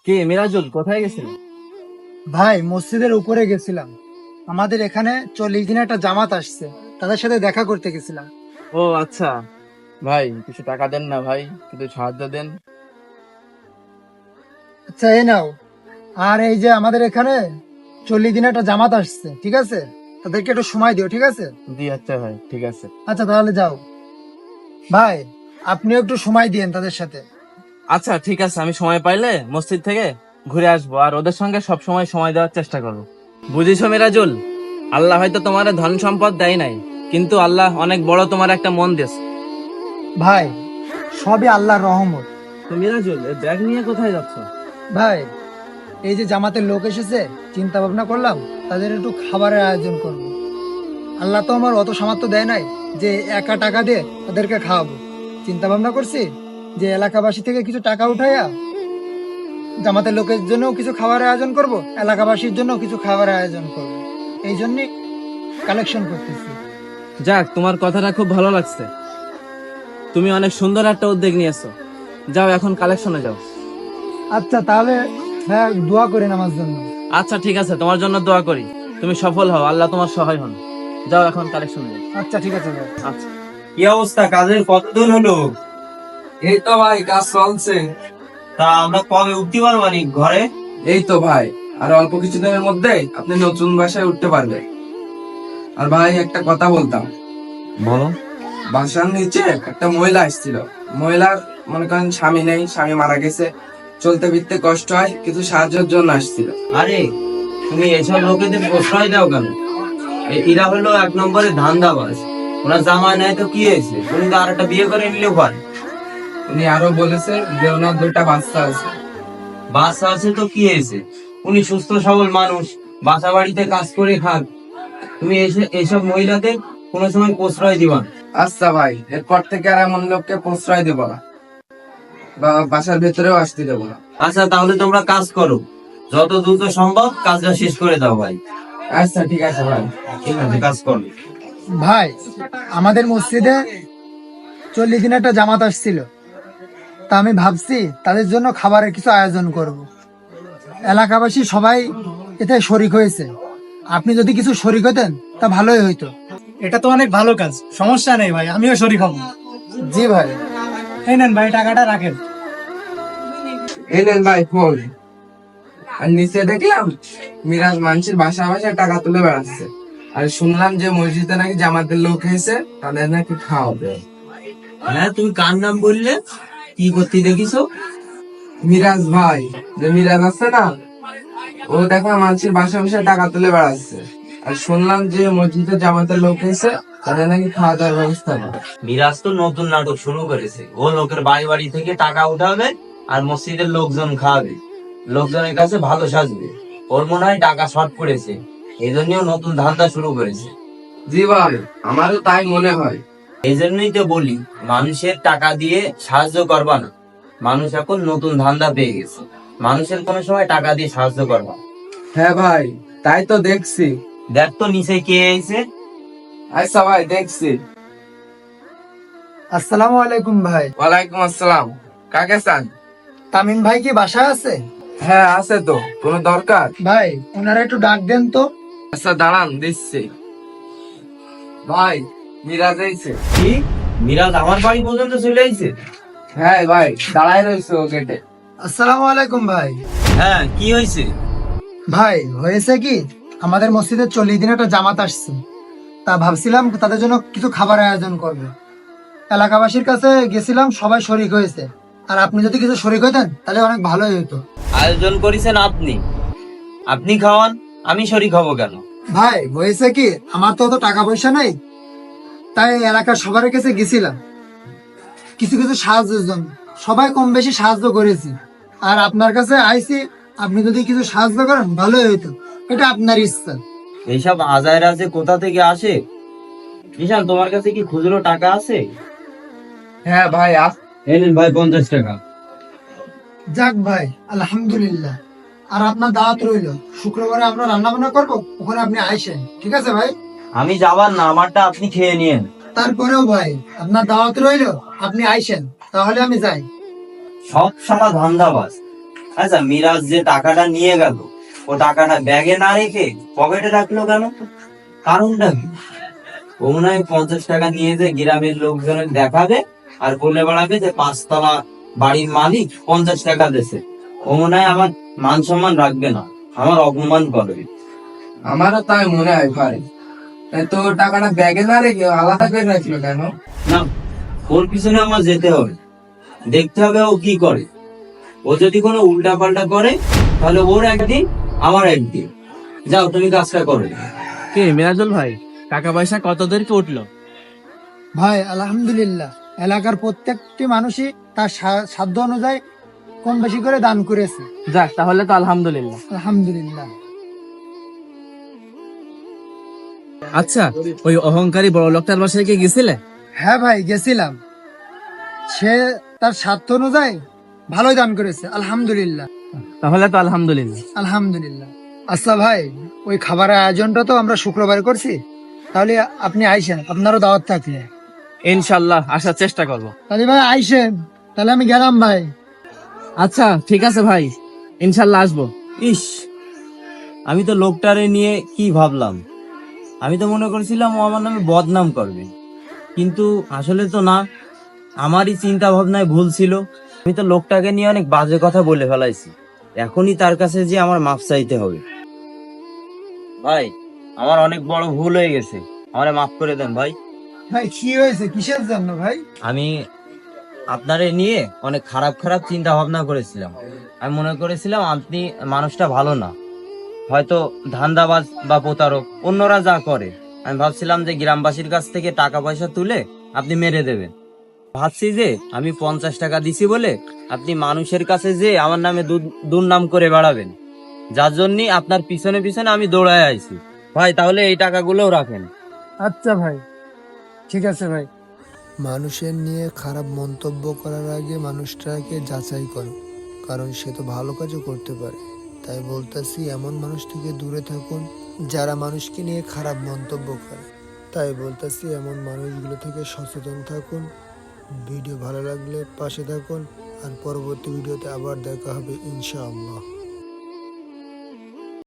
কে মিরাজুল, কোথায় গেছিল? ভাই মসজিদের উপরে গেছিলাম। আমাদের এখানে 40 দিনে একটা জামাত আসছে, তাদের সাথে দেখা করতে গেছিলাম। ও আচ্ছা। ভাই কিছু টাকা দেন না ভাই, কিছু সাহায্য দেন। আচ্ছা এই নাও। আর এই যে আমাদের এখানে 40 দিনে একটা জামাত আসছে, ঠিক আছে? তাদেরকে একটু সময় দিও, ঠিক আছে? জি আচ্ছা ভাই, ঠিক আছে। আচ্ছা তাহলে যাও। ভাই আপনিও একটু সময় দিয়েন তাদের সাথে। আচ্ছা ঠিক আছে, আমি সময় পাইলে মসজিদ থেকে ঘুরে আসবো আর ওদের সঙ্গে সব সময় দেওয়ার চেষ্টা করবো। বুঝেছো মিরাজুল, আল্লাহ হয়তো তোমার ধন সম্পদ দেয় নাই, কিন্তু আল্লাহ অনেক বড় তোমার একটা মন দিয়েছে। ভাই সবই আল্লাহর রহমত। তো মিরাজুল, এই ব্যাগ নিয়ে কোথায় যাচ্ছ? ভাই এই যে জামাতের লোক এসেছে, চিন্তা ভাবনা করলাম তাদের একটু খাবারের আয়োজন করব। আল্লাহ তো আমার অত সামর্থ্য দেয় নাই যে একা টাকা দিয়ে তাদেরকে খাওয়াবো। চিন্তা ভাবনা করছি যে এলাকাবাসী থেকে কিছু টাকা উঠাইয়া জামাতের লোকের জন্য কিছু খাবারের আয়োজন করব, এলাকাবাসীর জন্য কিছু খাবারের আয়োজন করব। এই জন্যে কালেকশন করতেছি। যাক, তোমার কথাটা খুব ভালো লাগছে। তুমি অনেক সুন্দর একটা উদ্যোগ নিয়েছো। যাও এখন কালেকশনে যাও। আচ্ছা তাহলে হ্যাঁ, দোয়া করেন আমার জন্য। আচ্ছা ঠিক আছে, তোমার জন্য দোয়া করি। তুমি সফল হও, আল্লাহ তোমার সহায় হন। যাও এখন কালেকশনে যাও। আচ্ছা ঠিক আছে ভাই। আচ্ছা। কি অবস্থা, কাজের কতদিন হলো? এই তো ভাই কাজ চলছে। তা আমরা কবে উঠতে পারবো নি ঘরে? এই তো ভাই, আর অল্প কিছুদিনের মধ্যে আপনি নতুন বাসায় উঠতে পারবেন। আর ভাই একটা কথা বলতাম, বলো। বাসার নিচে একটা মহিলা আসছিল। মহিলার মনে করেন স্বামী নেই, স্বামী মারা গেছে, চলতে ফিরতে কষ্ট হয়, কিছু সাহায্যের জন্য আসছিল। আরে তুমি এসব লোকেদের প্রশ্রয় দাও কেন? এরা হলো এক নম্বরে ধান্দাবাজ। ওরা জামা নেয় তো কি হয়েছে, তুমি তো আর একটা বিয়ে করে নিলেও পারে। উনি আরো বলেছে যে ওনার দুটা বাচ্চা আছে। বাচ্চা আছে তো কি হয়েছে, উনি সুস্থ সবল মানুষ, বাসা বাড়িতে কাজ করে খান। তুমি এসব মহিলাদের কোনো সময় প্রশ্রয় দিবা না। আচ্ছা ভাই, এরপর থেকে আর এমন লোককে প্রশ্রয় দেবো না, বা বাসার ভেতরেও আসতে দেবো না। আচ্ছা তাহলে তোমরা কাজ করো, যত দ্রুত সম্ভব কাজটা শেষ করে দাও ভাই। আচ্ছা ঠিক আছে ভাই। ঠিক আছে, কাজ করো। ভাই আমাদের মসজিদে 40 দিনে একটা জামাত আসছিল, তা আমি ভাবছি তাদের জন্য খাবারের কিছু আয়োজন করব। এলাকাবাসী সবাই এতে শরিক হয়েছে। আপনি যদি কিছু শরিক হতেন তা ভালোই হইতো। এটা তো অনেক ভালো কাজ, সমস্যা নেই ভাই, আমিও শরীর হব। জি ভাই। এই নেন ভাই, টাকাটা রাখেন। এই নেন ভাই ফোন। আর নিচে দেখলাম মিরাজ মানুষের বাসা বাসায় টাকা তুলে বেড়াচ্ছে। আর শুনলাম যে মসজিদে নাকি জামাতের লোক এসে তাদের নাকি খাওয়াবে। হ্যাঁ, তুমি কার নাম বললে? কি করতে দেখিছো? মিরাজ ভাই, যে মিরাজ আছে না, ও দেখলাম মানুষের বাসা বাসায় টাকা তুলে বেড়াচ্ছে। আর শুনলাম যে মসজিদে জামাতের লোক এসে তাদের নাকি খাওয়া দাওয়ার ব্যবস্থা করে। মিরাজ তো নতুন নাটক শুরু করেছে। ও লোকের বাড়ি বাড়ি থেকে টাকা উঠাবে আর মসজিদের লোকজন খাওয়াবে, লোকজনের কাছে ভালো সাজবে। ওর মনে হয় টাকা শর্ট পড়েছে, এই জন্যও নতুন ধান্দা শুরু করেছে। জি ভাই, আমারও তাই মনে হয়। এই জন্যই তো বলি, মানুষের টাকা দিয়ে সাহায্য করবা না। মানুষ এখন নতুন ধান্দা পেয়ে গেছে, মানুষের কোনো সময় টাকা দিয়ে সাহায্য করবা না। হ্যাঁ ভাই, তাই তো দেখছি। দেখ তো নিচে কে এসে। আচ্ছা ভাই, দেখছি। আসসালামু আলাইকুম ভাই। ওয়ালাইকুম আসসালাম। কাকে চান? তামিম ভাই কি বাসায় আছে? হ্যাঁ আছে তো, কোনো দরকার? ভাই ওনারা একটু ডাক দেন তো। আচ্ছা দাঁড়ান, দিচ্ছি। ভাই মিরাজ এসে। কি, মিরাজ আমার বাড়ি পর্যন্ত চলে আইছে? হ্যাঁ ভাই, দাঁড়াই রয়েছে ও গেটে। আসসালামু আলাইকুম ভাই। হ্যাঁ, কি হয়েছে? ভাই হয়েছে কি, আমাদের মসজিদে 40 দিনে একটা জামাত আসছে, তা ভাবছিলাম তাদের জন্য কিছু খাবার আয়োজন করব। এলাকাবাসীর কাছে গেছিলাম, সবাই শরিক হয়েছে। আর আপনি যদি কিছু শরিক হইতেন তাহলে অনেক ভালোই হতো। আয়োজন করেছেন আপনি, আপনি খাওয়ান, আমি শরীক হব কেন? ভাই হয়েছে কি, আমার তো অত টাকা পয়সা নাই, তাই এলাকার সবার কাছে গেছিলাম কিছু কিছু সাহায্যের জন্য। সবাই কম বেশি সাহায্য করেছি, আর আপনার কাছে আইছি। আপনি যদি কিছু সাহায্য করেন ভালোই হইতো, এটা আপনার ইচ্ছা। এইসব আজায়রা যে কোথা থেকে আসে? নিশান, তোমার কাছে কি খুচরো টাকা আছে? হ্যাঁ ভাই, এই নিন ভাই, 50 টাকা। যাক ভাই, আলহামদুলিল্লাহ। আর আপনার দাওয়াত রইলো, শুক্রবারে আমরা রান্না বান্না করবো, ওখানে আপনি আইসেন, ঠিক আছে ভাই? আমি যাবার না, আমারটা আপনি খেয়ে নিয়েন। তারপরেও ভাই আপনার দাওয়াত রইলো, আপনি আইসেন, তাহলে আমি যাই। সব শালা ধান্দাবাজ, আচ্ছা, মিরাজ যে টাকাটা নিয়ে গেল, ও টাকাটা ব্যাগে না রেখে পকেটে রাখলো কেন? কারণটা কি? ও মনে হয় 50 টাকা নিয়ে যে গ্রামের লোকজনের দেখাবে আর বলে বেড়াবে যে 5 তলা বাড়ির মালিক 50 টাকা দিয়েছে। ও মনে হয় আমার মান সম্মান রাখবে না, আমার অপমান করবে। আমারও তাই মনে হয় ভাই। তো টাকাটা ব্যাগে না রেখে আলাদা করে রাখলো কেন? না, ওর পিছনে আমার যেতে হবে, দেখতে হবে ও কি করে। ও যদি কোনো উল্টা পাল্টা করে তাহলে ওর একদিন, আমার একদিন। যাও, তুমি কাজটা করো। কি মিরাজুল ভাই, টাকা পয়সা কত দূর কি উঠলো? ভাই আলহামদুলিল্লাহ, এলাকার প্রত্যেকটি মানুষই তার সাধ্য অনুযায়ী কম বেশি করে দান করেছে। যাক, তাহলে তো আলহামদুলিল্লাহ। আলহামদুলিল্লাহ। আচ্ছা, ওই অহংকারী বড় লোকটার বাসায় কি গেছিলে? হ্যাঁ ভাই, গেছিলাম। সে তার স্বার্থ অনুযায়ী ভালোই দান করেছে, আলহামদুলিল্লাহ। তাহলে তো আলহামদুলিল্লাহ। আলহামদুলিল্লাহ। আচ্ছা ভাই, ওই খাবারের আয়োজনটা তো আমরা শুক্রবার করছি, তাহলে আপনি আইসেন, আপনারও দাওয়াত থাকলে। ইনশাল্লাহ আসার চেষ্টা করবো। তাহলে ভাই আইসেন, তাহলে আমি গেলাম ভাই। আচ্ছা ঠিক আছে ভাই, ইনশাল্লাহ আসবো। ইস, আমি তো লোকটারে নিয়ে কি ভাবলাম, আমি তো মনে করছিলাম ও আমার নামে বদনাম করবে, কিন্তু আসলে তো না। আমারই চিন্তা ভাবনায় ভুল ছিল। আমি তো লোকটাকে নিয়ে অনেক বাজে কথা বলে ফেলাইছি। এখনই তার কাছে যে আমার মাফ চাইতে হবে। ভাই, আমার অনেক বড় ভুল হয়ে গেছে, আমারে মাফ করে দেন ভাই। ভাই কি হয়েছে, কিসের জন্য ভাই? আমি আপনারে নিয়ে অনেক খারাপ খারাপ চিন্তা ভাবনা করেছিলাম। আমি মনে করেছিলাম আপনি মানুষটা ভালো না, হয়তো ধান্দাবাজ বা প্রতারক, অন্যরা যা করে। আমি ভাবছিলাম যে গ্রামবাসীর কাছ থেকে টাকা পয়সা তুলে আপনি মেরে দেবেন। ভাবছি যে আমি 50 টাকা দিছি বলে আপনি মানুষের কাছে যে আমার নামে দুর্নাম করে বেড়াবেন, যার জন্য আপনার পিছনে পিছনে আমি দৌড়ায় আইছি। ভাই, তাহলে এই টাকাগুলোও রাখেন। আচ্ছা ভাই, ঠিক আছে ভাই। মানুষের নিয়ে খারাপ মন্তব্য করার আগে মানুষটাকে যাচাই করো, কারণ সে তো ভালো কাজও করতে পারে। তাই বলতেছি, এমন মানুষ থেকে দূরে থাকুন যারা মানুষকে নিয়ে খারাপ মন্তব্য করে। তাই বলতেছি, এমন মানুষগুলো থেকে সচেতন থাকুন। ভিডিও ভালো লাগলে পাশে থাকুন, আর পরবর্তী ভিডিওতে আবার দেখা হবে ইনশাআল্লাহ।